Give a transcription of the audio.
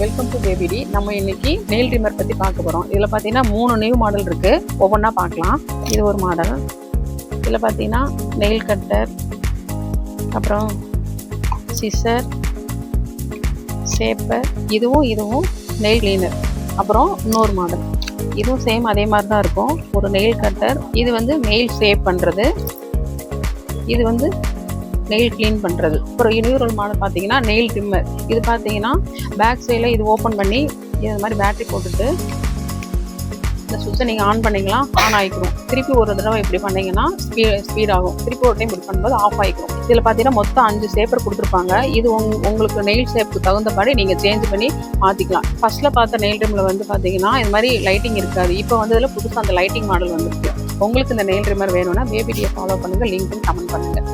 Welcome to பேபிடி. நம்ம இன்னைக்கு nail trimmer பற்றி பார்க்க போகிறோம். இதில் பார்த்தீங்கன்னா 3 நியூ மாடல் இருக்குது. ஒவ்வொன்றா பார்க்கலாம். இது ஒரு மாடல். இதில் பார்த்தீங்கன்னா நெயில் கட்டர், அப்புறம் சிசர், ஷேப்பர், இதுவும் நெயில் கிளீனர். அப்புறம் இன்னொரு மாடல், இதுவும் சேம் அதே மாதிரி தான் இருக்கும். ஒரு நெயில் கட்டர், இது வந்து நெயில் ஷேப் பண்ணுறது, இது வந்து நெயில் க்ளீன் பண்ணுறது. அப்புறம் இன்னொரு மாடல் பார்த்தீங்கன்னா நெயில் ட்ரிம்மர். இது பார்த்தீங்கன்னா பேக் சைடில் இது ஓப்பன் பண்ணி இது மாதிரி பேட்டரி போட்டுட்டு இந்த சுவிட்சை நீங்கள் ஆன் பண்ணிக்கலாம், ஆன் ஆகிக்கிறோம். திருப்பி ஒரு தடவை இப்படி பண்ணிங்கன்னா ஸ்பீட் ஆகும். திருப்பி ஒரு டைம் இப்படி பண்ணும்போது ஆஃப் ஆகிக்கிறோம். இதில் பார்த்தீங்கன்னா மொத்தம் 5 ஷேப்பர் கொடுத்துருப்பாங்க. இது உங்களுக்கு நெயில் ஷேப்புக்கு தகுந்தபடி நீங்கள் சேஞ்ச் பண்ணி மாற்றிக்கலாம். ஃபர்ஸ்ட்டில் பார்த்த நெயில் ட்ரிம்மரில் வந்து பார்த்தீங்கன்னா இது மாதிரி லைட்டிங் இருக்காது. இப்போ வந்து இதில் புதுசாக அந்த லைட்டிங் மாடல் வந்துருக்கு. உங்களுக்கு இந்த நெயில் ட்ரிம்மர் வேணும்னா பேபிடியை ஃபாலோ பண்ணுங்கள், லிங்க் கமெண்ட் பண்ணுங்கள்.